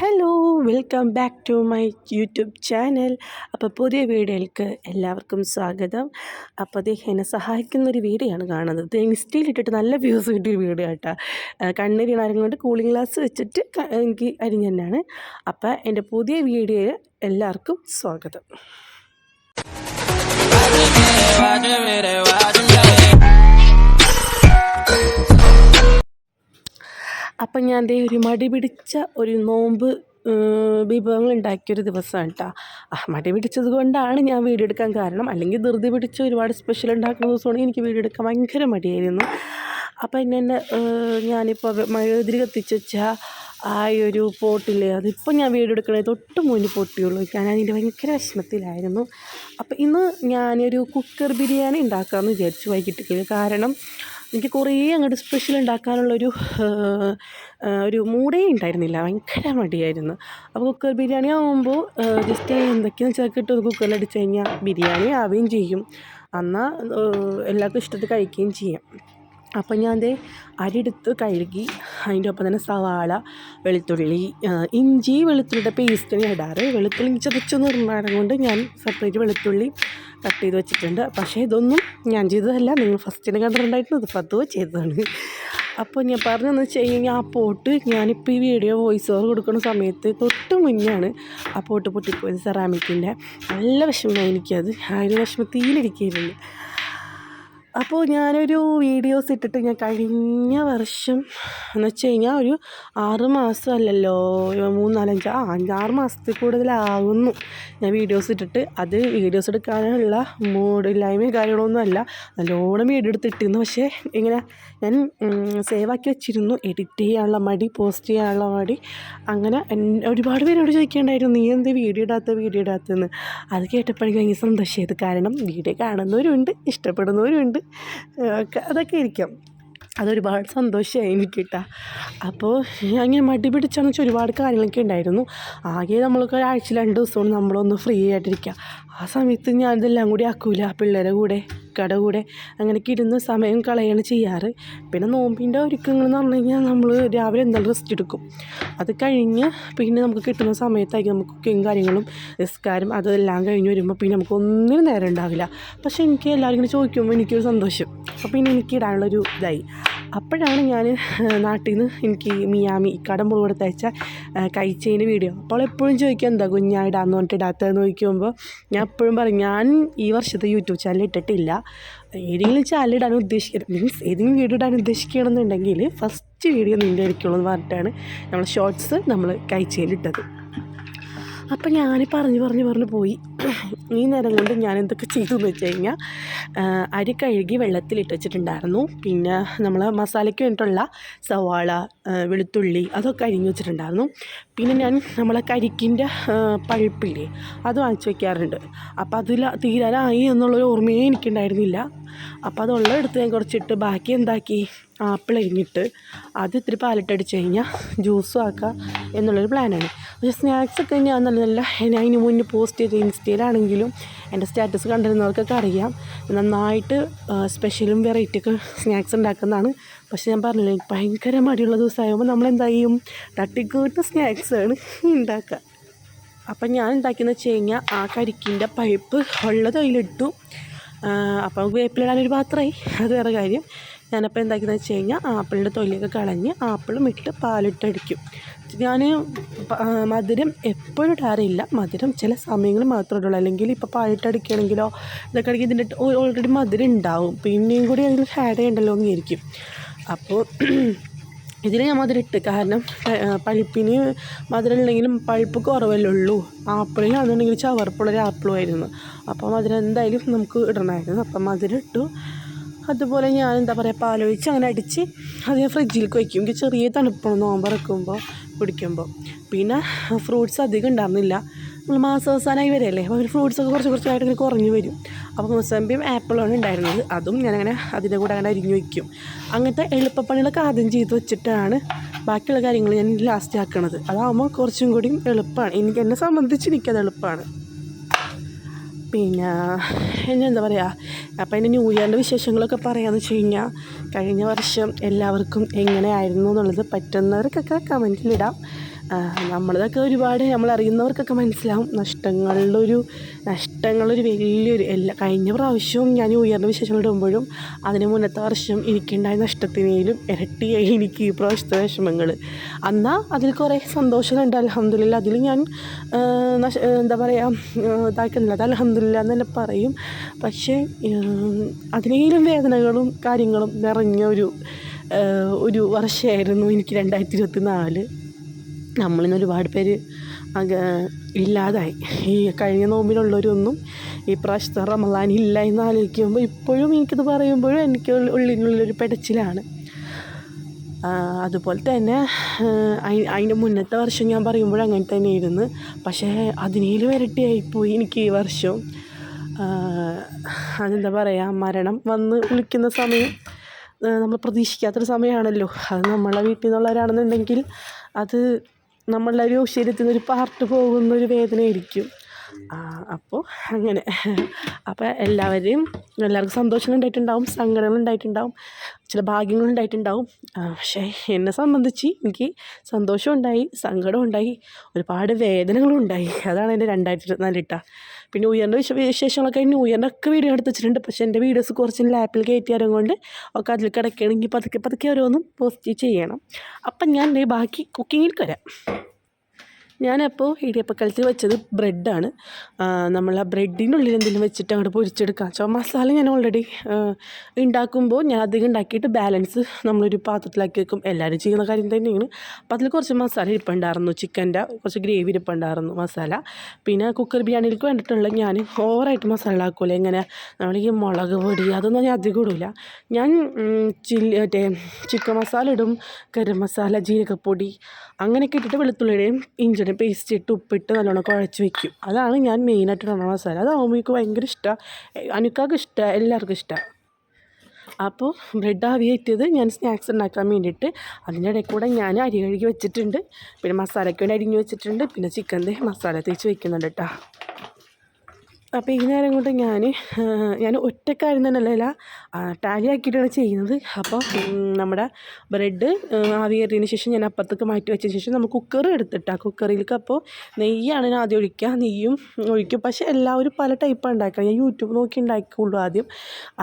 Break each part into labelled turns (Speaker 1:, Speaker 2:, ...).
Speaker 1: Hello, welcome back to my YouTube channel. അപ്പോൾ പുതിയ വീഡിയോയിലേക്ക് എല്ലാവർക്കും സ്വാഗതം. അപ്പോൾ എന്നെ സഹായിക്കുന്നൊരു വീഡിയോ ആണ് കാണുന്നത്. ഇൻസ്റ്റയിലിട്ടിട്ട് നല്ല വ്യൂസ് കിട്ടിയൊരു വീഡിയോ കേട്ടോ. കണ്ണീരിന് അരങ്ങുകൊണ്ട് കൂളിംഗ് ഗ്ലാസ് വെച്ചിട്ട് എനിക്ക് അരിഞ്ഞു തന്നെയാണ്. അപ്പോൾ എൻ്റെ പുതിയ വീഡിയോയിൽ എല്ലാവർക്കും സ്വാഗതം. അപ്പം ഞാൻ ഒരു മടി പിടിച്ച ഒരു നോമ്പ് വിഭവങ്ങൾ ഉണ്ടാക്കിയൊരു ദിവസമാണ് കേട്ടോ. മടി പിടിച്ചത് കൊണ്ടാണ് ഞാൻ വീഡിയോ എടുക്കാൻ കാരണം. അല്ലെങ്കിൽ ധൃതി പിടിച്ച് ഒരുപാട് സ്പെഷ്യൽ ഉണ്ടാക്കുന്ന ദിവസമാണെങ്കിൽ എനിക്ക് വീഡിയോ എടുക്കാൻ ഭയങ്കര മടിയായിരുന്നു. അപ്പം എന്നെ ഞാനിപ്പോൾ മെഴുകുതിരി കത്തിച്ച് വെച്ചാൽ ആ ഒരു പോട്ടില്ലേ, അതിപ്പോൾ ഞാൻ വീഡിയോ എടുക്കണത് തൊട്ട് മുന്നിൽ പൊട്ടിയുള്ളൂ. ഞാൻ അതിൻ്റെ ഭയങ്കര വിഷമത്തിലായിരുന്നു. അപ്പം ഇന്ന് ഞാനൊരു കുക്കർ ബിരിയാണി ഉണ്ടാക്കാമെന്ന് വിചാരിച്ചു വൈകിട്ടേക്ക്. കാരണം എനിക്ക് കുറേ അങ്ങോട്ട് സ്പെഷ്യൽ ഉണ്ടാക്കാനുള്ളൊരു ഒരു മൂടേ ഉണ്ടായിരുന്നില്ല, ഭയങ്കര മടിയായിരുന്നു. അപ്പോൾ കുക്കർ ബിരിയാണി ആകുമ്പോൾ ജസ്റ്റ് എന്തൊക്കെയാണെന്ന് ചേർക്കിട്ട് കുക്കറിൽ അടിച്ച് കഴിഞ്ഞാൽ ബിരിയാണി ആവുകയും ചെയ്യും, എന്നാൽ എല്ലാവർക്കും ഇഷ്ടത്തിൽ കഴിക്കുകയും ചെയ്യാം. അപ്പം ഞാൻ അരി എടുത്ത് കഴുകി അതിൻ്റെ ഒപ്പം തന്നെ സവാള, വെളുത്തുള്ളി, ഇഞ്ചി വെളുത്തുള്ളിയുടെ പേസ്റ്റിന് ഇടാറ്. വെളുത്തുള്ളി ചതച്ചൊന്നും ഇടുന്നതുകൊണ്ട് കൊണ്ട് ഞാൻ സെപ്പറേറ്റ് വെളുത്തുള്ളി കട്ട് ചെയ്ത് വെച്ചിട്ടുണ്ട്. പക്ഷേ ഇതൊന്നും ഞാൻ ചെയ്തതല്ല, നിങ്ങൾ ഫസ്റ്റിന് കണ്ടിട്ടുണ്ടായിരുന്നു, ഇത് പതുവെ ചെയ്തതാണ്. അപ്പോൾ ഞാൻ പറഞ്ഞതെന്ന് വെച്ച് കഴിഞ്ഞാൽ ആ പോട്ട് ഞാനിപ്പോൾ ഈ വീഡിയോ വോയിസ് ഓവർ കൊടുക്കുന്ന സമയത്ത് തൊട്ട് മുന്നെയാണ് ആ പോട്ട് പൊട്ടിപ്പോയത്, സെറാമിക്കിൻ്റെ. നല്ല വിഷമമായി എനിക്കത്, ആ ഒരു വിഷമത്തിലിരിക്കുകയായിരുന്നു. അപ്പോൾ ഞാനൊരു വീഡിയോസ് ഇട്ടിട്ട് ഞാൻ കഴിഞ്ഞ വർഷം എന്ന് വെച്ച് കഴിഞ്ഞാൽ ഒരു 6 മാസം അല്ലല്ലോ, 6 മാസത്തിൽ കൂടുതലാകുന്നു ഞാൻ വീഡിയോസ് ഇട്ടിട്ട്. അത് വീഡിയോസ് എടുക്കാനുള്ള മൂടില്ലായ്മയും കാര്യങ്ങളൊന്നും അല്ല, നല്ലോണം വീഡിയോ എടുത്തിട്ടിരുന്നു. പക്ഷേ ഇങ്ങനെ ഞാൻ സേവാക്കി വെച്ചിരുന്നു, എഡിറ്റ് ചെയ്യാനുള്ള മടി, പോസ്റ്റ് ചെയ്യാനുള്ള മടി. അങ്ങനെ ഒരുപാട് പേരോട് ചോദിക്കേണ്ടായിരുന്നു, നീ എന്ത് വീഡിയോ ഇടാത്തതെന്ന്. അത് കേട്ടപ്പോഴേക്കും ഭയങ്കര സന്തോഷമായത്. കാരണം വീഡിയോ കാണുന്നവരുണ്ട്, ഇഷ്ടപ്പെടുന്നവരുണ്ട്, അതൊക്കെ ഇരിക്കാം. അതൊരുപാട് സന്തോഷമായി എനിക്ക് കേട്ടോ. അപ്പോൾ അങ്ങനെ മടി പിടിച്ചാന്ന് വെച്ചാൽ ഒരുപാട് കാര്യങ്ങളൊക്കെ ഉണ്ടായിരുന്നു. ആകെ നമ്മൾക്ക് ഒരാഴ്ച 2 ദിവസമാണ് നമ്മളൊന്ന് ഫ്രീ ആയിട്ടിരിക്കുക. ആ സമയത്ത് ഞാനിതെല്ലാം കൂടി ആക്കൂല, പിള്ളേരെ കൂടെ കട കൂടെ അങ്ങനെയൊക്കെ ഇരുന്ന് സമയം കളയാണ് ചെയ്യാറ്. പിന്നെ നോമ്പിൻ്റെ ഒരുക്കങ്ങൾ എന്ന് പറഞ്ഞു കഴിഞ്ഞാൽ നമ്മൾ രാവിലെ എന്തായാലും റെസ്റ്റ് എടുക്കും. അത് കഴിഞ്ഞ് പിന്നെ നമുക്ക് കിട്ടുന്ന സമയത്തായിരിക്കും നമുക്ക് കുക്കിങ് കാര്യങ്ങളും നിസ്കാരം അതെല്ലാം കഴിഞ്ഞ് വരുമ്പോൾ പിന്നെ നമുക്ക് ഒന്നിനും നേരം ഉണ്ടാവില്ല. പക്ഷേ എനിക്ക് എല്ലാവരും ഇങ്ങനെ ചോദിക്കുമ്പോൾ എനിക്കൊരു സന്തോഷം. അപ്പോൾ പിന്നെ എനിക്ക് ഇടാനുള്ളൊരു ഇതായി. അപ്പോഴാണ് ഞാൻ നാട്ടിൽ നിന്ന് എനിക്ക് മിയാമി ഇക്കാടെ മുളക് കൊടുത്ത് അയച്ച കഴിച്ചതിൻ്റെ വീഡിയോ. അപ്പോൾ എപ്പോഴും ചോദിക്കുക എന്താ കുഞ്ഞാ ഇടാമെന്ന് പറഞ്ഞിട്ട് ഇടാത്തതെന്ന് ചോദിക്കുമ്പോൾ ഞാൻ എപ്പോഴും പറയും, ഞാൻ ഈ വർഷത്തെ യൂട്യൂബ് ചാനൽ ഇട്ടിട്ടില്ല. ഏതെങ്കിലും ചാനൽ ഇടാൻ മീൻസ് ഏതെങ്കിലും വീഡിയോ ഇടാൻ ഉദ്ദേശിക്കുകയാണെന്നുണ്ടെങ്കിൽ ഫസ്റ്റ് വീഡിയോ നിൻ്റെ ആയിരിക്കുള്ളൂ എന്ന് പറഞ്ഞിട്ടാണ് നമ്മൾ ഷോർട്സ് നമ്മൾ കഴിച്ചതിലിട്ടത്. അപ്പം ഞാൻ പറഞ്ഞു പോയി. ഈ നേരം കൊണ്ട് ഞാൻ എന്തൊക്കെ ചെയ്തു എന്ന് വെച്ച് കഴിഞ്ഞാൽ അരി കഴുകി വെള്ളത്തിലിട്ട് വെച്ചിട്ടുണ്ടായിരുന്നു. പിന്നെ നമ്മൾ മസാലയ്ക്ക് വേണ്ടിയിട്ടുള്ള സവാള, വെളുത്തുള്ളി അതൊക്കെ അരിഞ്ഞ് വെച്ചിട്ടുണ്ടായിരുന്നു. പിന്നെ ഞാൻ നമ്മളെ കരിക്കിൻ്റെ പഴുപ്പില്ലേ, അത് വാങ്ങിച്ച് വയ്ക്കാറുണ്ട്. അപ്പോൾ അതിൽ തീരാനായി എന്നുള്ളൊരു ഓർമ്മയെ എനിക്കുണ്ടായിരുന്നില്ല. അപ്പോൾ അതുള്ള എടുത്ത് ഞാൻ കുറച്ചിട്ട് ബാക്കി എന്താക്കി, ആപ്പിൾ അരിഞ്ഞിട്ട് അത് ഇത്തിരി പാലിട്ടടിച്ച് കഴിഞ്ഞാൽ ജ്യൂസും ആക്കാം എന്നുള്ളൊരു പ്ലാനാണ്. പക്ഷേ സ്നാക്സൊക്കെ ഞാൻ നല്ല അതിന് മുന്നേ പോസ്റ്റ് ചെയ്ത് ഇൻസ്റ്റയിലാണെങ്കിലും എൻ്റെ സ്റ്റാറ്റസ് കണ്ടിരുന്നവർക്കൊക്കെ അറിയാം, നന്നായിട്ട് സ്പെഷ്യലും വെറൈറ്റിയൊക്കെ സ്നാക്സ് ഉണ്ടാക്കുന്നതാണ്. പക്ഷേ ഞാൻ പറഞ്ഞില്ല, എനിക്ക് ഭയങ്കര മടിയുള്ള ദിവസമാകുമ്പോൾ നമ്മളെന്താ ചെയ്യും, തട്ടിക്കൂട്ട് സ്നാക്സാണ് ഉണ്ടാക്കുക. അപ്പം ഞാൻ ഉണ്ടാക്കിയെന്ന് വെച്ച് കഴിഞ്ഞാൽ ആ കരിക്കിൻ്റെ പഴുപ്പ് ഉള്ളത് അതിലിട്ടു. അപ്പോൾ വേപ്പിലിടാനൊരു പാത്രമായി, അത് വേറെ കാര്യം. ഞാനപ്പോൾ എന്താക്കിയെന്ന് വെച്ച് കഴിഞ്ഞാൽ ആപ്പിളിൻ്റെ തൊലിയൊക്കെ കളഞ്ഞ് ആപ്പിളും ഇട്ട് പാലിട്ടടിക്കും. ഞാൻ മധുരം എപ്പോഴും ഇടാറില്ല, മധുരം ചില സമയങ്ങളിൽ മാത്രമേ ഇടുള്ളൂ. അല്ലെങ്കിൽ ഇപ്പോൾ പാലിട്ടടിക്കുകയാണെങ്കിലോ ഇതൊക്കെ ആണെങ്കിൽ ഇതിൻ്റെ ഓൾറെഡി മധുരം ഉണ്ടാവും, പിന്നെയും കൂടി അതിൽ ആഡ് ചെയ്യണ്ടല്ലോ എന്ന് വിചാരിക്കും. അപ്പോൾ ഇതിൽ ഞാൻ മധുരം ഇട്ട്, കാരണം പഴുപ്പിന് മധുരം ഉണ്ടെങ്കിലും പഴുപ്പ് കുറവല്ലേ ഉള്ളൂ. ആപ്പിളിനാണെന്നുണ്ടെങ്കിൽ ചവർപ്പുള്ളൊരു ആപ്പിളുമായിരുന്നു, അപ്പോൾ മധുരം എന്തായാലും നമുക്ക് ഇടണമായിരുന്നു. അപ്പം മധുരം ഇട്ടു. അതുപോലെ ഞാൻ എന്താ പറയുക, പാലൊഴിച്ച് അങ്ങനെ അടിച്ച് അത് ഞാൻ ഫ്രിഡ്ജിലേക്ക് വയ്ക്കും. എനിക്ക് ചെറിയ തണുപ്പാണ് നോമ്പറക്കുമ്പോൾ കുടിക്കുമ്പോൾ. പിന്നെ ഫ്രൂട്ട്സ് അധികം ഉണ്ടായിരുന്നില്ല, നമ്മൾ മാസാവസാനമായി വരെയല്ലേ, അപ്പോൾ ഫ്രൂട്ട്സൊക്കെ കുറച്ചായിട്ട് ഇങ്ങനെ കുറഞ്ഞു വരും. അപ്പോൾ മൊസമ്പിയും ആപ്പിളാണ് ഉണ്ടായിരുന്നത്, അതും ഞാനങ്ങനെ അതിൻ്റെ കൂടെ അങ്ങനെ അരിഞ്ഞു വയ്ക്കും. അങ്ങനത്തെ എളുപ്പപ്പണികളൊക്കെ ആദ്യം ചെയ്ത് വെച്ചിട്ടാണ് ബാക്കിയുള്ള കാര്യങ്ങൾ ഞാൻ ലാസ്റ്റ് ആക്കണത്. അതാകുമ്പോൾ കുറച്ചും കൂടി എളുപ്പമാണ്, എന്നെ സംബന്ധിച്ച് എനിക്കത് എളുപ്പമാണ്. പിന്നെ എന്താ പറയുക, അപ്പോൾ എൻ്റെ ന്യൂ ഇയറിൻ്റെ വിശേഷങ്ങളൊക്കെ പറയാമെന്ന് വെച്ച് കഴിഞ്ഞാൽ, കഴിഞ്ഞ വർഷം എല്ലാവർക്കും എങ്ങനെയായിരുന്നു എന്നുള്ളത് പറ്റുന്നവർക്കൊക്കെ കമൻറ്റിലിടാം. നമ്മളതൊക്കെ ഒരുപാട് നമ്മളറിയുന്നവർക്കൊക്കെ മനസ്സിലാവും നഷ്ടങ്ങളൊരു വലിയൊരു കഴിഞ്ഞ പ്രാവശ്യവും ഞാൻ ന്യൂ ഇയറിൻ്റെ വിശേഷങ്ങൾ ഇടുമ്പോഴും അതിന് മുന്നത്തെ വർഷം എനിക്കുണ്ടായ നഷ്ടത്തിനേലും ഇരട്ടിയായി എനിക്ക് ഈ പ്രാവശ്യത്തെ വിഷമങ്ങൾ. എന്നാൽ അതിൽ കുറേ സന്തോഷമുണ്ട്, അൽഹംദുലില്ലാ. അതിൽ ഞാൻ എന്താ പറയുക ഇതാക്കുന്നില്ല, അത് അൽഹംദുലില്ലാ എന്ന് തന്നെ പറയും. പക്ഷേ അതിനേലും വേദനകളും കാര്യങ്ങളും നിറഞ്ഞ ഒരു വർഷമായിരുന്നു എനിക്ക് 2024. നമ്മളിന്ന് ഒരുപാട് പേര് ഇല്ലാതായി. ഈ കഴിഞ്ഞ നോമ്പിനുള്ളവരൊന്നും ഈ പ്രാവശ്യത്തെ റമളാൻ ഇല്ല എന്ന് ആലോചിക്കുമ്പോൾ ഇപ്പോഴും എനിക്കിത് പറയുമ്പോഴും എനിക്ക് ഉള്ളിനുള്ളൊരു പെടച്ചിലാണ്. അതുപോലെ തന്നെ അതിൻ്റെ മുന്നത്തെ വർഷം ഞാൻ പറയുമ്പോഴും അങ്ങനെ തന്നെയായിരുന്നു. പക്ഷേ അതിനേലും ഇരട്ടിയായിപ്പോയി എനിക്ക് ഈ വർഷം. അതെന്താ പറയുക, മരണം വന്ന് വിളിക്കുന്ന സമയം നമ്മൾ പ്രതീക്ഷിക്കാത്തൊരു സമയമാണല്ലോ. അത് നമ്മളെ വീട്ടിൽ നിന്നുള്ളവരാണെന്നുണ്ടെങ്കിൽ അത് നമ്മളുടെ ഒരു ശരീരത്തിൽ നിന്നൊരു പാർട്ട് പോകുന്നൊരു വേദനയായിരിക്കും. അപ്പോൾ അങ്ങനെ അപ്പോൾ എല്ലാവർക്കും സന്തോഷങ്ങൾ ഉണ്ടായിട്ടുണ്ടാവും, സങ്കടങ്ങൾ ഉണ്ടായിട്ടുണ്ടാവും, ചില ഭാഗ്യങ്ങൾ ഉണ്ടായിട്ടുണ്ടാവും. പക്ഷേ എന്നെ സംബന്ധിച്ച് എനിക്ക് സന്തോഷമുണ്ടായി, സങ്കടമുണ്ടായി, ഒരുപാട് വേദനകളും ഉണ്ടായി. അതാണ് എൻ്റെ 2024 പിന്നെ ന്യൂ ഇയറിൻ്റെ വിശേഷങ്ങളൊക്കെ ന്യൂ ഇയറിൻ്റെ ഒക്കെ വീഡിയോ എടുത്ത് വെച്ചിട്ടുണ്ട്. പക്ഷേ എൻ്റെ വീഡിയോസ് കുറച്ച് ലാപ്പിൽ കയറ്റിയാലും കൊണ്ട് ഒക്കെ അതിൽ കിടക്കുകയാണെങ്കിൽ പതുക്കെ ഓരോന്നും പോസ്റ്റ് ചെയ്യണം. അപ്പം ഞാൻ ബാക്കി കുക്കിങ്ങിൽ വരാം. ഞാനപ്പോൾ ഇടിയപ്പക്കലത്തിൽ വെച്ചത് ബ്രെഡാണ്. നമ്മൾ ആ ബ്രെഡിൻ്റെ ഉള്ളിൽ എന്തെങ്കിലും വെച്ചിട്ട് അങ്ങോട്ട് പൊരിച്ചെടുക്കാം. മസാല ഞാൻ ഓൾറെഡി ഉണ്ടാക്കുമ്പോൾ ഞാൻ അധികം ഉണ്ടാക്കിയിട്ട് ബാലൻസ് നമ്മളൊരു പാത്രത്തിലാക്കി വെക്കും. എല്ലാവരും ചെയ്യുന്ന കാര്യം തന്നെയാണ്. അപ്പോൾ അതിൽ കുറച്ച് മസാല ഇരിപ്പുണ്ടായിരുന്നു, ചിക്കൻ്റെ കുറച്ച് ഗ്രേവി ഇരിപ്പുണ്ടായിരുന്നു മസാല. പിന്നെ കുക്കർ ബിരിയാണിയിലേക്ക് വേണ്ടിയിട്ടുള്ള ഞാൻ ഓവറായിട്ട് മസാല ആക്കൂല. ഇങ്ങനെ നമ്മൾ ഈ മുളക് പൊടി അതൊന്നും ഞാൻ അധികം ഇടില്ല. ഞാൻ ചിക്കൻ മസാല ഇടും, ഗരം മസാല, ജീരകപ്പൊടി അങ്ങനെയൊക്കെ ഇട്ടിട്ട് വെളുത്തുള്ളിയുടെയും ഇഞ്ചിയുടെയും പേസ്റ്റ് ഇട്ട് ഉപ്പിട്ട് നല്ലോണം കുഴച്ച് വയ്ക്കും. അതാണ് ഞാൻ മെയിനായിട്ട് ഇടുന്ന മസാല. അതാവുമ്പോൾ എനിക്ക് ഭയങ്കര ഇഷ്ടമാണ്, അനുക്കാക്ക് ഇഷ്ടമാണ്, എല്ലാവർക്കും ഇഷ്ടമാണ്. അപ്പോൾ ബ്രെഡ് ആവിയേറ്റത് ഞാൻ സ്നാക്സ് ഉണ്ടാക്കാൻ വേണ്ടിയിട്ട് അതിൻ്റെ ഇടയിൽ കൂടെ ഞാൻ അരി കഴുകി വെച്ചിട്ടുണ്ട്. പിന്നെ മസാലയ്ക്ക് വേണ്ടി അരിഞ്ഞ് വെച്ചിട്ടുണ്ട്. പിന്നെ ചിക്കൻ്റെ മസാല തേച്ച് വയ്ക്കുന്നുണ്ട് കേട്ടോ. അപ്പോൾ ഈ നേരം കൊണ്ട് ഞാൻ ഒറ്റക്കാര്യം തന്നെയല്ല ടാലി ആക്കിയിട്ടാണ് ചെയ്യുന്നത്. അപ്പോൾ നമ്മുടെ ബ്രെഡ് ആവിയേറിയതിന് ശേഷം ഞാൻ അപ്പുറത്തേക്ക് മാറ്റി വെച്ചതിന് ശേഷം നമ്മൾ കുക്കർ എടുത്തിട്ടാണ് കുക്കറിലേക്ക് അപ്പോൾ നെയ്യാണ് ഞാൻ ആദ്യം ഒഴിക്കുക, നെയ്യും ഒഴിക്കും. പക്ഷേ എല്ലാവരും പല ടൈപ്പാണ് ഉണ്ടാക്കുക. ഞാൻ യൂട്യൂബ് നോക്കി ഉണ്ടാക്കിയുള്ളൂ ആദ്യം.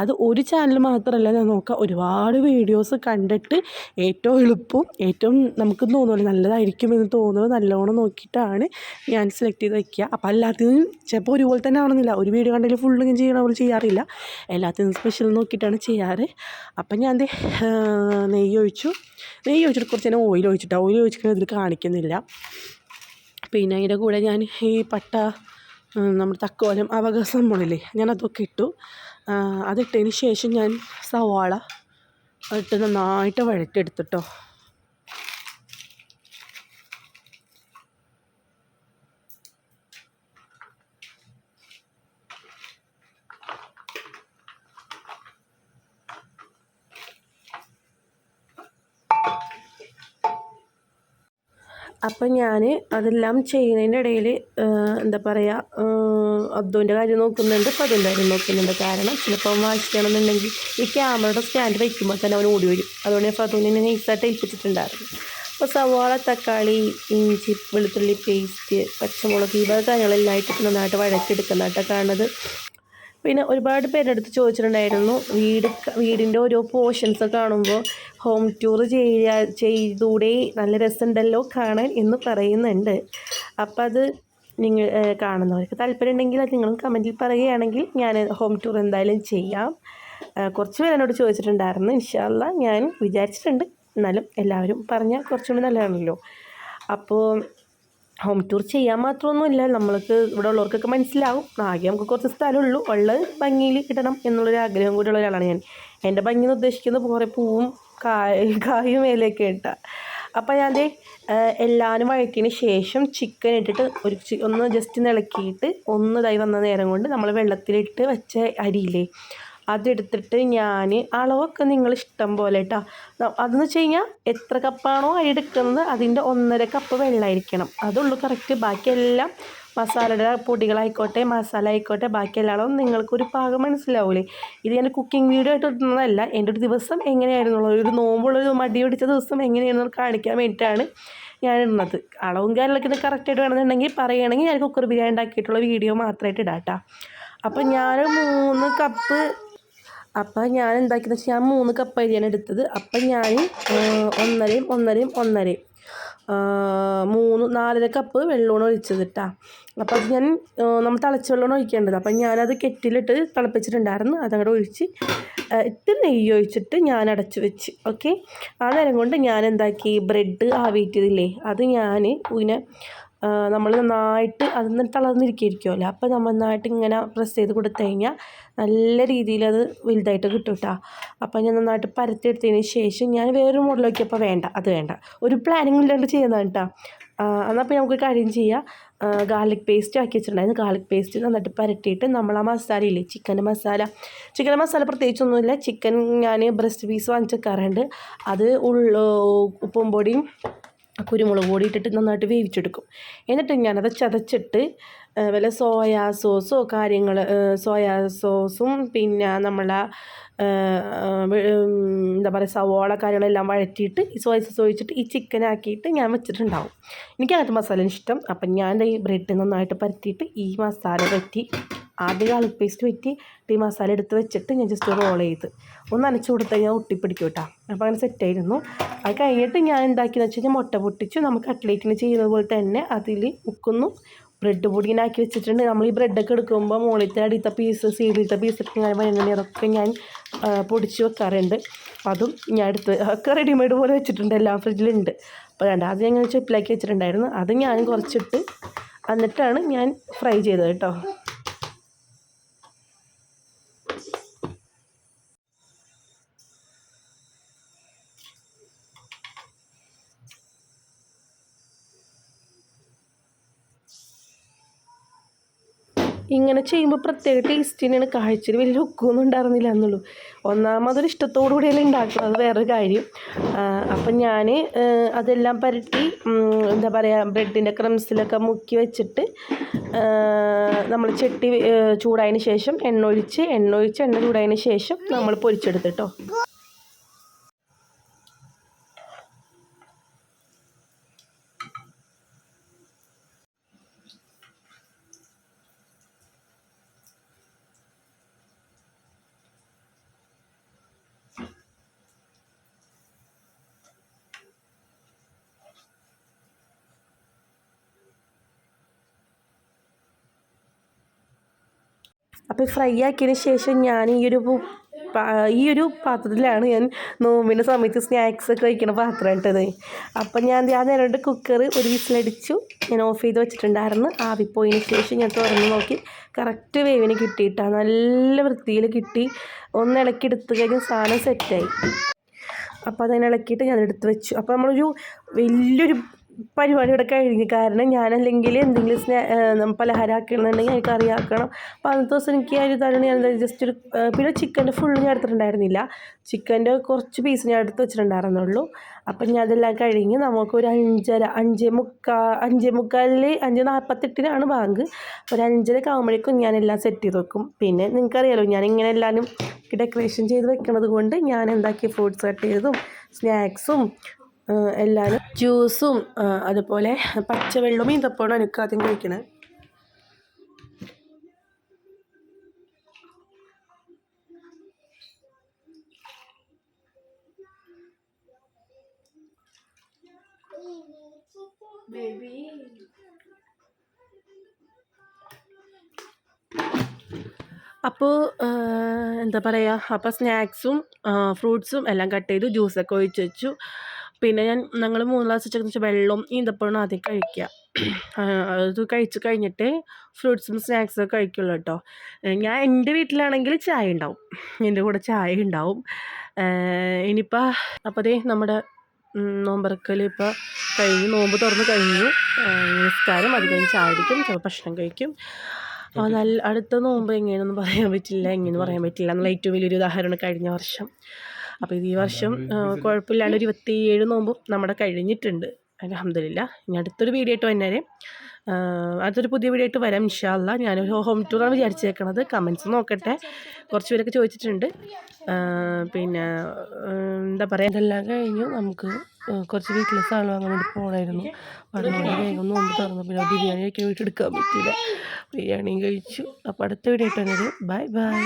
Speaker 1: അത് ഒരു ചാനൽ മാത്രമല്ല ഞാൻ നോക്കുക, ഒരുപാട് വീഡിയോസ് കണ്ടിട്ട് ഏറ്റവും എളുപ്പവും ഏറ്റവും നമുക്ക് തോന്നുന്നത് നല്ലതായിരിക്കും എന്ന് തോന്നുന്നത് നല്ലോണം നോക്കിയിട്ടാണ് ഞാൻ സെലക്ട് ചെയ്ത് വയ്ക്കുക. അപ്പോൾ എല്ലാത്തിനും ചിലപ്പോൾ ഒരുപോലെ തന്നെ ആവണമെന്നില്ല, ഒരു വീഡിയോ കണ്ടെങ്കിൽ ഫുള്ള് ഞാൻ ചെയ്യണ പോലെ ചെയ്യാറില്ല, എല്ലാത്തിനും സ്പെഷ്യൽ നോക്കിയിട്ടാണ് ചെയ്യാറ്. അപ്പം ഞാൻ നെയ്യ് ഒഴിച്ചിട്ട് കുറച്ച് നേരം ഓയിൽ ഒഴിച്ചിട്ട് ഇതിൽ കാണിക്കുന്നില്ല. പിന്നെ അതിൻ്റെ കൂടെ ഞാൻ ഈ പട്ട, നമ്മുടെ തക്കോലം, അവക സംഭവമില്ലേ, ഞാൻ അതൊക്കെ ഇട്ടു. അതിട്ടതിന് ശേഷം ഞാൻ സവാള ഇട്ട് നന്നായിട്ട് വഴറ്റിയെടുത്തിട്ടോ. അപ്പം ഞാൻ അതെല്ലാം ചെയ്യുന്നതിൻ്റെ ഇടയിൽ എന്താ പറയുക, അബ്ദുവിൻ്റെ കാര്യം നോക്കുന്നുണ്ട്, ഫതുവിൻ്റെ കാര്യം നോക്കുന്നുണ്ട്. കാരണം ചിലപ്പോൾ വായിക്കണമെന്നുണ്ടെങ്കിൽ ഈ ക്യാമറയുടെ സ്റ്റാൻഡ് വയ്ക്കുമ്പോൾ തന്നെ അവൻ ഓടി വരും. അതുകൊണ്ട് ഞാൻ ഫതുവിനെ നൈസായിട്ട് ഏൽപ്പിച്ചിട്ടുണ്ടായിരുന്നു. അപ്പോൾ സവാള, തക്കാളി, ഇഞ്ചി, വെളുത്തുള്ളി പേസ്റ്റ്, പച്ചമുളക് ഇവ കാര്യങ്ങളെല്ലാം ഇട്ടിട്ട് നന്നായിട്ട് വഴറ്റിയെടുക്കുന്നതായിട്ടാണ് കാണുന്നത്. പിന്നെ ഒരുപാട് പേരെടുത്ത് ചോദിച്ചിട്ടുണ്ടായിരുന്നു, വീടിൻ്റെ ഓരോ പോർഷൻസ് കാണുമ്പോൾ ഹോം ടൂർ ചെയ്തൂടെ, നല്ല രസമുണ്ടല്ലോ കാണാൻ എന്ന് പറയുന്നുണ്ട്. അപ്പം അത് നിങ്ങൾ കാണുന്നവർക്ക് താല്പര്യം ഉണ്ടെങ്കിൽ അത് നിങ്ങളും കമൻറ്റിൽ പറയുകയാണെങ്കിൽ ഞാൻ ഹോം ടൂർ എന്തായാലും ചെയ്യാം. കുറച്ച് പേര് എന്നോട് ചോദിച്ചിട്ടുണ്ടായിരുന്നു. ഇൻഷാ അല്ലാഹ് ഞാൻ വിചാരിച്ചിട്ടുണ്ട്, എന്നാലും എല്ലാവരും പറഞ്ഞാൽ കുറച്ചുകൂടി നല്ലതാണല്ലോ. അപ്പോൾ ഹോം ടൂർ ചെയ്യാൻ മാത്രമൊന്നുമില്ല, നമ്മൾക്ക് ഇവിടെ ഉള്ളവർക്കൊക്കെ മനസ്സിലാവും. ആകെ നമുക്ക് കുറച്ച് സ്ഥലമുള്ളൂ, ഉള്ള ഭംഗിയിൽ ഇടണം എന്നുള്ളൊരു ആഗ്രഹം കൂടിയുള്ള ഒരാളാണ് ഞാൻ. എൻ്റെ ഭംഗി എന്ന് ഉദ്ദേശിക്കുന്നത് കുറേ പൂവും കായും മേലെയൊക്കെ ഇട്ടാൽ. അപ്പോൾ ഞാൻ എല്ലാവരും വഴറ്റിയതിന് ശേഷം ചിക്കൻ ഇട്ടിട്ട് ഒന്ന് ജസ്റ്റ് ഇളക്കിയിട്ട് ഇതായി വന്ന നേരം കൊണ്ട് നമ്മൾ വെള്ളത്തിലിട്ട് വെച്ച അരിയില്ലേ അതെടുത്തിട്ട് ഞാൻ അളവൊക്കെ നിങ്ങൾ ഇഷ്ടം പോലെ കേട്ടോ. അതെന്ന് വെച്ച് കഴിഞ്ഞാൽ എത്ര കപ്പാണോ അരി എടുക്കുന്നത് അതിൻ്റെ 1.5 കപ്പ് വെള്ളമായിരിക്കണം, അതുള്ളൂ കറക്റ്റ്. ബാക്കിയെല്ലാം മസാലയുടെ പൊടികളായിക്കോട്ടെ, മസാല ആയിക്കോട്ടെ, ബാക്കിയെല്ലാം നിങ്ങൾക്കൊരു പാകം മനസ്സിലാവൂലേ. ഇത് ഞാൻ കുക്കിംഗ് വീഡിയോ ആയിട്ട് ഇടുന്നതല്ല, എൻ്റെ ഒരു ദിവസം എങ്ങനെയായിരുന്നുള്ളൂ, ഒരു നോമ്പുള്ളൊരു മടി പിടിച്ച ദിവസം എങ്ങനെയാണെന്ന് കാണിക്കാൻ വേണ്ടിയിട്ടാണ് ഞാൻ ഇടുന്നത്. അളവും കാര്യങ്ങളൊക്കെ ഇത് കറക്റ്റായിട്ട് വേണമെന്നുണ്ടെങ്കിൽ പറയുകയാണെങ്കിൽ ഞാൻ കുക്കർ ബിരിയാണി ഉണ്ടാക്കിയിട്ടുള്ള വീഡിയോ മാത്രമായിട്ട് ഇടാം കേട്ടോ. അപ്പം ഞാൻ 3 കപ്പ് ഞാൻ എന്താക്കിയെന്ന് വെച്ചാൽ ഞാൻ 3 കപ്പ് അരിയാണ് എടുത്തത്. അപ്പം ഞാൻ 1.5 4.5 കപ്പ് വെള്ളമാണ് ഒഴിച്ചത് കേട്ടോ. അപ്പം അത് ഞാൻ നമ്മൾ തിളച്ച വെള്ളമാണ് ഒഴിക്കേണ്ടത്. അപ്പം ഞാനത് കെറ്റിലിട്ട് തിളപ്പിച്ചിട്ടുണ്ടായിരുന്നു. അതങ്ങോട്ട് ഒഴിച്ച് ഇത്തിരി നെയ്യ് ഒഴിച്ചിട്ട് ഞാൻ അടച്ച് വെച്ച്. ഓക്കെ, ആ നേരം കൊണ്ട് ഞാൻ എന്താക്കി, ബ്രെഡ് ആവിയിട്ടതില്ലേ അത് ഞാൻ ഇങ്ങനെ നമ്മൾ നന്നായിട്ട് അതൊന്ന് തളർന്നിരിക്കുമല്ലോ. അപ്പോൾ നമ്മൾ നന്നായിട്ട് ഇങ്ങനെ പ്രസ് ചെയ്ത് കൊടുത്തു കഴിഞ്ഞാൽ നല്ല രീതിയിൽ അത് വലുതായിട്ട് കിട്ടും കേട്ടോ. അപ്പോൾ ഞാൻ നന്നായിട്ട് പരത്തിയെടുത്തതിന് ശേഷം ഞാൻ വേറൊരു മോഡൽ നോക്കിയപ്പോൾ വേണ്ട ഒരു പ്ലാനിങ് ഇല്ലാണ്ട് ചെയ്യുന്നതാണ് കേട്ടോ. എന്നാൽ അപ്പോൾ നമുക്ക് കാര്യം ചെയ്യാം. ഗാർലിക് പേസ്റ്റ് ആക്കി വെച്ചിട്ടുണ്ടായിരുന്നു. ഗാർലിക് പേസ്റ്റ് നന്നായിട്ട് പരട്ടിയിട്ട് നമ്മൾ ആ മസാലയില്ലേ, ചിക്കൻ മസാല പ്രത്യേകിച്ചൊന്നുമില്ല. ചിക്കൻ ഞാൻ ബ്രസ്റ്റ് പീസ് വാങ്ങിച്ചേക്കാറുണ്ട്. അത് ഉപ്പും പൊടിയും കുരുമുളക് പൊടി ഇട്ടിട്ട് നന്നായിട്ട് വേവിച്ചെടുക്കും. എന്നിട്ട് ഞാനത് ചതച്ചിട്ട് വല്ല സോയാ സോസും പിന്നെ നമ്മളെ എന്താ പറയുക സവോള കാര്യങ്ങളെല്ലാം വഴറ്റിയിട്ട് ഈ സോയ സോസ് ഒഴിച്ചിട്ട് ഈ ചിക്കൻ ആക്കിയിട്ട് ഞാൻ വെച്ചിട്ടുണ്ടാവും. എനിക്ക് അങ്ങനത്തെ മസാല ഇഷ്ടം. അപ്പം ഞാൻ ഈ ബ്രെഡ് നന്നായിട്ട് പരത്തിയിട്ട് ഈ മസാല പറ്റി ആദ്യം ഗാർലിക് പേസ്റ്റ് പറ്റി ഈ മസാല എടുത്ത് വെച്ചിട്ട് ഞാൻ ജസ്റ്റ് റോൾ ചെയ്ത് ഒന്ന് നനച്ച് കൊടുത്ത് കഴിഞ്ഞാൽ ഒട്ടിപ്പിടിക്കും കേട്ടോ. അപ്പോൾ അങ്ങനെ സെറ്റായിരുന്നു. അത് കഴിഞ്ഞിട്ട് ഞാൻ എന്താക്കിയെന്ന് വെച്ച് കഴിഞ്ഞാൽ മുട്ട പൊട്ടിച്ച് നമുക്ക് കട്ട്ലേറ്റിന് ചെയ്യുന്നത് പോലെ തന്നെ അതിൽ മുക്കുന്നു ബ്രെഡ് പൊടിയിനാക്കി വെച്ചിട്ടുണ്ട്. നമ്മൾ ഈ ബ്രെഡൊക്കെ എടുക്കുമ്പോൾ മുകളിലത്തെ അടിയത്തെ സീഡിലത്തെ പീസൊക്കെ ഞാൻ വേണമെങ്കിൽ അതൊക്കെ ഞാൻ പൊടിച്ച് വെക്കാറുണ്ട്. അതും ഞാൻ എടുത്ത് ഒക്കെ റെഡിമെയ്ഡ് പോലെ വെച്ചിട്ടുണ്ട്, എല്ലാം ഫ്രിഡ്ജിലുണ്ട്. അപ്പോൾ അത് ഞാൻ ചെപ്പിലാക്കി വെച്ചിട്ടുണ്ടായിരുന്നു. അത് ഞാൻ കുറച്ചിട്ട് എന്നിട്ടാണ് ഞാൻ ഫ്രൈ ചെയ്തത് കേട്ടോ. ഇങ്ങനെ ചെയ്യുമ്പോൾ പ്രത്യേക ടേസ്റ്റിനാണ്. കാഴ്ചയിൽ വലിയ ലുക്കൊന്നും ഉണ്ടായിരുന്നില്ല എന്നുള്ളൂ. ഒന്നാമതൊരു ഇഷ്ടത്തോടു കൂടിയല്ലേ ഉണ്ടാക്കുന്നത്, അത് വേറൊരു കാര്യം. അപ്പം ഞാൻ അതെല്ലാം പരട്ടി എന്താ പറയുക ബ്രെഡിൻ്റെ ക്രംസിലൊക്കെ മുക്കി വെച്ചിട്ട് നമ്മൾ ചട്ടി ചൂടായതിന് ശേഷം എണ്ണ ചൂടായതിന് ശേഷം നമ്മൾ പൊരിച്ചെടുത്തിട്ടോ. അപ്പോൾ ഫ്രൈ ആക്കിയതിന് ശേഷം ഞാൻ ഈ ഒരു പാത്രത്തിലാണ് ഞാൻ നോമ്പിൻ്റെ സമയത്ത് സ്നാക്സൊക്കെ വയ്ക്കുന്ന പാത്രം ഇട്ടത്. അപ്പം ഞാൻ നേരം കുക്കർ ഒരു വിസിലടിച്ചു ഞാൻ ഓഫ് ചെയ്ത് വെച്ചിട്ടുണ്ടായിരുന്നു. ആവിപ്പോയതിന് ശേഷം ഞാൻ തുറന്ന് നോക്കി കറക്റ്റ് വേവിന് കിട്ടിയിട്ടാണ്, നല്ല വൃത്തിയിൽ കിട്ടി. ഒന്ന് ഇളക്കി എടുത്ത് കഴിഞ്ഞാൽ സാധനം സെറ്റായി. അപ്പോൾ അതിനെ ഇളക്കിയിട്ട് ഞാൻ എടുത്ത് വെച്ചു. അപ്പോൾ നമ്മളൊരു വലിയൊരു പരിപാടി ഇവിടെ കഴിഞ്ഞു. കാരണം ഞാനല്ലെങ്കിൽ എന്തെങ്കിലും പലഹാരം ആക്കണമെന്നുണ്ടെങ്കിൽ എനിക്ക് കറിയാക്കണം. അപ്പോൾ അന്നത്തെ ദിവസം എനിക്ക് ആ ഒരു ഇതാണ് ഞാൻ ജസ്റ്റ് ഒരു പിന്നെ ചിക്കൻ്റെ ഫുള്ള് ഞാൻ എടുത്തിട്ടുണ്ടായിരുന്നില്ല. ചിക്കൻ്റെ കുറച്ച് പീസ് ഞാൻ എടുത്ത് വെച്ചിട്ടുണ്ടായിരുന്നുള്ളൂ. അപ്പം ഞാൻ അതെല്ലാം കഴിഞ്ഞ് നമുക്കൊരു 5:45 ബാങ്ക്. ഒരു 5:30 ആകുമ്പോഴേക്കും ഞാനെല്ലാം സെറ്റ് ചെയ്ത് വെക്കും. പിന്നെ നിങ്ങൾക്കറിയാലോ ഞാനിങ്ങനെ എല്ലാവരും ഡെക്കറേഷൻ ചെയ്ത് വെക്കണത് കൊണ്ട് ഞാൻ എന്താക്കി ഫ്രൂട്ട്സ് കട്ട് ചെയ്തതും സ്നാക്സും എല്ലാവരും ജ്യൂസും അതുപോലെ പച്ചവെള്ളവും ഈന്തപ്പഴവും എനിക്ക് ആദ്യം കഴിക്കണേ. അപ്പോൾ എന്താ പറയുക, അപ്പോൾ സ്നാക്സും ഫ്രൂട്ട്സും എല്ലാം കട്ട് ചെയ്തു, ജ്യൂസൊക്കെ ഒഴിച്ച് വെച്ചു. പിന്നെ ഞങ്ങൾ 3 ഗ്ലാസ് വെച്ച വെള്ളവും ഈന്തപ്പഴവും ആദ്യം കഴിക്കുക. അത് കഴിച്ച് കഴിഞ്ഞിട്ട് ഫ്രൂട്ട്സും സ്നാക്സും ഒക്കെ കഴിക്കുള്ളൂ കേട്ടോ. ഞാൻ എൻ്റെ വീട്ടിലാണെങ്കിൽ ചായ ഉണ്ടാവും, എൻ്റെ കൂടെ ചായ ഉണ്ടാവും. ഇനിയിപ്പോൾ അപ്പോൾ അതേ നമ്മുടെ നോമ്പറക്കൽ ഇപ്പോൾ കഴിഞ്ഞ്, നോമ്പ് തുറന്ന് കഴിഞ്ഞു. നിസ്കാരം അത് കഴിഞ്ഞ് ചായ കുടിക്കും, ചിലപ്പോൾ ഭക്ഷണം കഴിക്കും. അടുത്ത നോമ്പ് എങ്ങനെയൊന്നും പറയാൻ പറ്റില്ല, എന്നുള്ള ഏറ്റവും വലിയൊരു ഉദാഹരണമാണ് കഴിഞ്ഞ വർഷം. അപ്പോൾ ഈ വർഷം കുഴപ്പമില്ലാണ്ട് 27 നോമ്പും നമ്മുടെ കഴിഞ്ഞിട്ടുണ്ട്, അൽഹംദുലില്ലാ. ഇനി അടുത്തൊരു വീഡിയോ ആയിട്ട് വന്നേരെ, അടുത്തൊരു പുതിയ വീഡിയോ ആയിട്ട് വരാം ഇൻഷാ അല്ലാ. ഞാനൊരു ഹോം ടൂറാണ് വിചാരിച്ചേക്കണത്. കമൻസ് നോക്കട്ടെ, കുറച്ച് പേരൊക്കെ ചോദിച്ചിട്ടുണ്ട്. പിന്നെ എന്താ പറയുക, ഇതെല്ലാം കഴിഞ്ഞു നമുക്ക് കുറച്ച് വീട്ടിലെ സാധനം വാങ്ങാൻ വേണ്ടി പോകണമായിരുന്നു. അതുകൊണ്ട് വേഗം നോമ്പ് തുറന്നു. പിന്നെ ബിരിയാണി കഴിക്കാൻ വീട്ടിൽ എടുക്കാൻ പറ്റിയില്ല. ബിരിയാണിയും കഴിച്ചു. അപ്പോൾ അടുത്ത വീഡിയോ ആയിട്ട് വന്നത്. Bye bye.